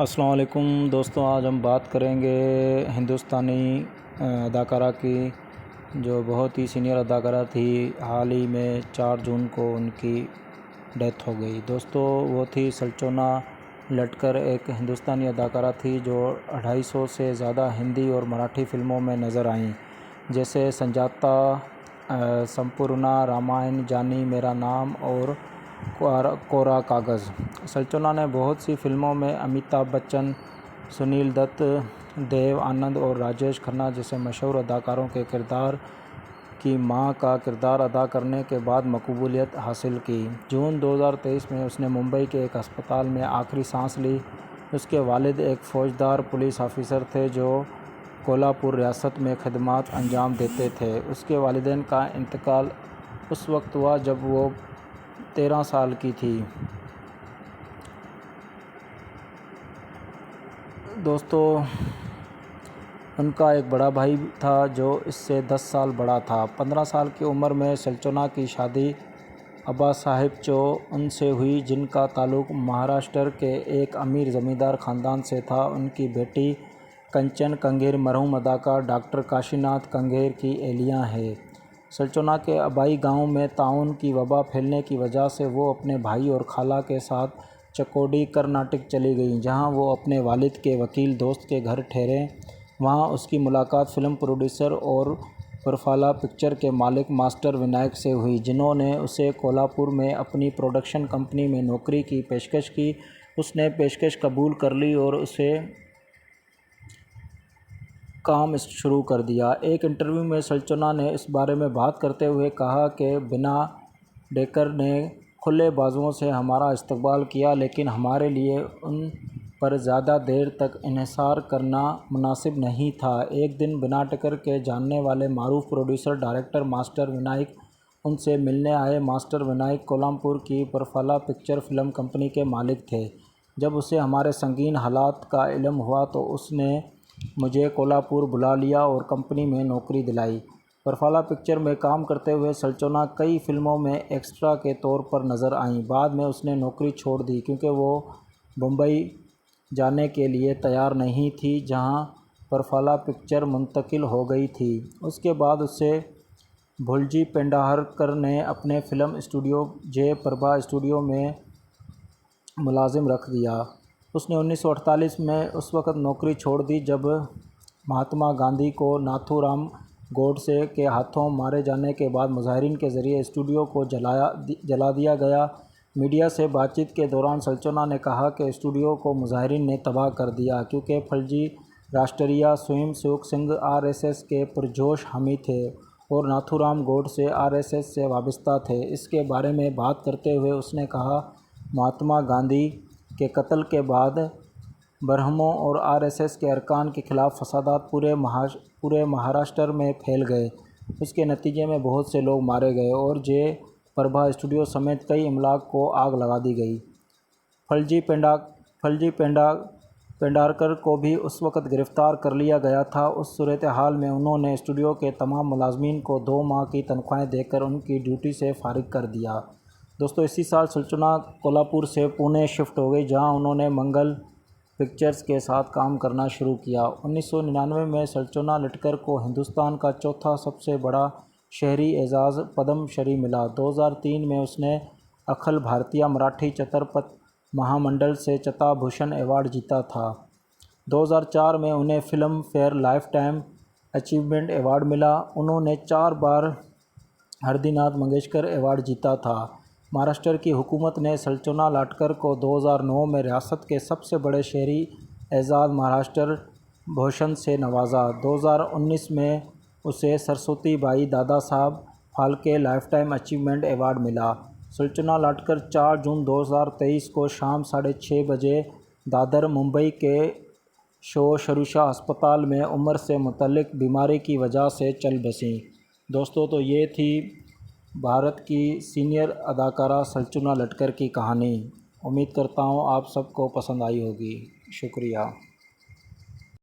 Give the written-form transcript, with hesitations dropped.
السلام علیکم دوستوں، آج ہم بات کریں گے ہندوستانی اداکارہ کی جو بہت ہی سینئر اداکارہ تھی۔ حال ہی میں 4 جون کو ان کی ڈیتھ ہو گئی۔ دوستوں، وہ تھی سلچونا لٹکر، ایک ہندوستانی اداکارہ تھی جو 250 سے زیادہ ہندی اور مراٹھی فلموں میں نظر آئیں، جیسے سنجاتا، سمپورنا، رامائن، جانی میرا نام اور کورا کاغذ۔ سلچونا نے بہت سی فلموں میں امیتابھ بچن، سنیل دت، دیو آنند اور راجیش کھنہ جیسے مشہور اداکاروں کے کردار کی ماں کا کردار ادا کرنے کے بعد مقبولیت حاصل کی۔ جون 2023 میں اس نے ممبئی کے ایک ہسپتال میں آخری سانس لی۔ اس کے والد ایک فوجدار پولیس آفیسر تھے جو کولہاپور ریاست میں خدمات انجام دیتے تھے۔ اس کے والدین کا انتقال اس وقت ہوا جب وہ 13 سال کی تھی۔ دوستوں، ان کا ایک بڑا بھائی تھا جو اس سے 10 سال بڑا تھا۔ 15 سال کی عمر میں سلچونا کی شادی ابا صاحب چون سے ہوئی، جن کا تعلق مہاراشٹر کے ایک امیر زمیندار خاندان سے تھا۔ ان کی بیٹی کنچن کنگھیر مرحوم اداکار ڈاکٹر کاشی ناتھ کنگھیر کی اہلیہ ہے۔ سلچونا کے آبائی گاؤں میں طاعون کی وبا پھیلنے کی وجہ سے وہ اپنے بھائی اور خالہ کے ساتھ چکوڈی، کرناٹک چلی گئیں، جہاں وہ اپنے والد کے وکیل دوست کے گھر ٹھہریں۔ وہاں اس کی ملاقات فلم پروڈیوسر اور پرفالا پکچر کے مالک ماسٹر ونائک سے ہوئی، جنہوں نے اسے کولہاپور میں اپنی پروڈکشن کمپنی میں نوکری کی پیشکش کی۔ اس نے پیشکش قبول کر لی اور اسے کام شروع کر دیا۔ ایک انٹرویو میں سلچونا نے اس بارے میں بات کرتے ہوئے کہا کہ بینا ڈیکر نے کھلے بازوؤں سے ہمارا استقبال کیا، لیکن ہمارے لیے ان پر زیادہ دیر تک انحصار کرنا مناسب نہیں تھا۔ ایک دن بینا ڈیکر کے جاننے والے معروف پروڈیوسر ڈائریکٹر ماسٹر ونائک ان سے ملنے آئے۔ ماسٹر ونائک کولہاپور کی پرفالا پکچر فلم کمپنی کے مالک تھے۔ جب اسے ہمارے سنگین حالات کا علم ہوا تو اس نے مجھے کولہاپور بلا لیا اور کمپنی میں نوکری دلائی۔ پرفالا پکچر میں کام کرتے ہوئے سلچونا کئی فلموں میں ایکسٹرا کے طور پر نظر آئیں۔ بعد میں اس نے نوکری چھوڑ دی کیونکہ وہ بمبئی جانے کے لیے تیار نہیں تھی، جہاں پرفالا پکچر منتقل ہو گئی تھی۔ اس کے بعد اسے بھلجی پینڈارکر نے اپنے فلم اسٹوڈیو جے پربھا اسٹوڈیو میں ملازم رکھ دیا۔ اس نے 1948 میں اس وقت نوکری چھوڑ دی جب مہاتما گاندھی کو ناتھو رام گوڈسے کے ہاتھوں مارے جانے کے بعد مظاہرین کے ذریعے اسٹوڈیو کو جلا دیا گیا۔ میڈیا سے بات چیت کے دوران سلچونا نے کہا کہ اسٹوڈیو کو مظاہرین نے تباہ کر دیا کیونکہ پھلجی راشٹریہ سوئم سیوک سنگھ RSS کے پرجوش حامی تھے اور ناتھو رام گوڈسے RSS سے وابستہ تھے۔ اس کے بارے میں بات کرتے ہوئے اس نے کہا، مہاتما گاندھی کے قتل کے بعد برہموں اور RSS کے ارکان کے خلاف فسادات پورے مہاراشٹر میں پھیل گئے۔ اس کے نتیجے میں بہت سے لوگ مارے گئے اور جے پربھا اسٹوڈیو سمیت کئی املاک کو آگ لگا دی گئی۔ پھلجی پینڈارکر کو بھی اس وقت گرفتار کر لیا گیا تھا۔ اس صورتحال میں انہوں نے اسٹوڈیو کے تمام ملازمین کو 2 ماہ کی تنخواہیں دے کر ان کی ڈیوٹی سے فارغ کر دیا۔ دوستوں، اسی سال سلچونا کولہاپور سے پونے شفٹ ہو گئی، جہاں انہوں نے منگل پکچرز کے ساتھ کام کرنا شروع کیا۔ 1999 میں سلچونا لٹکر کو ہندوستان کا چوتھا سب سے بڑا شہری اعزاز پدم شری ملا۔ 2003 میں اس نے اکھل بھارتیہ مراٹھی چترپت مہا منڈل سے چتا بھوشن ایوارڈ جیتا تھا۔ 2004 میں انہیں Filmfare lifetime achievement award ملا۔ انہوں نے 4 بار ہردی ناتھ منگیشکر ایوارڈ جیتا تھا۔ مہاراشٹر کی حکومت نے سلچونا لاٹکر کو 2009 میں ریاست کے سب سے بڑے شہری اعزاز مہاراشٹر بھوشن سے نوازا۔ 2019 میں اسے Saraswati by Dada Saheb Phalke life time achievement award ملا۔ سلچونا لاٹکر 4 جون 2023 کو شام 6:30 بجے دادر، ممبئی کے شروشا ہسپتال میں عمر سے متعلق بیماری کی وجہ سے چل بسیں۔ دوستوں، تو یہ تھی بھارت کی سینئر اداکارہ سلچونا لٹکر کی کہانی۔ امید کرتا ہوں آپ سب کو پسند آئی ہوگی۔ شکریہ۔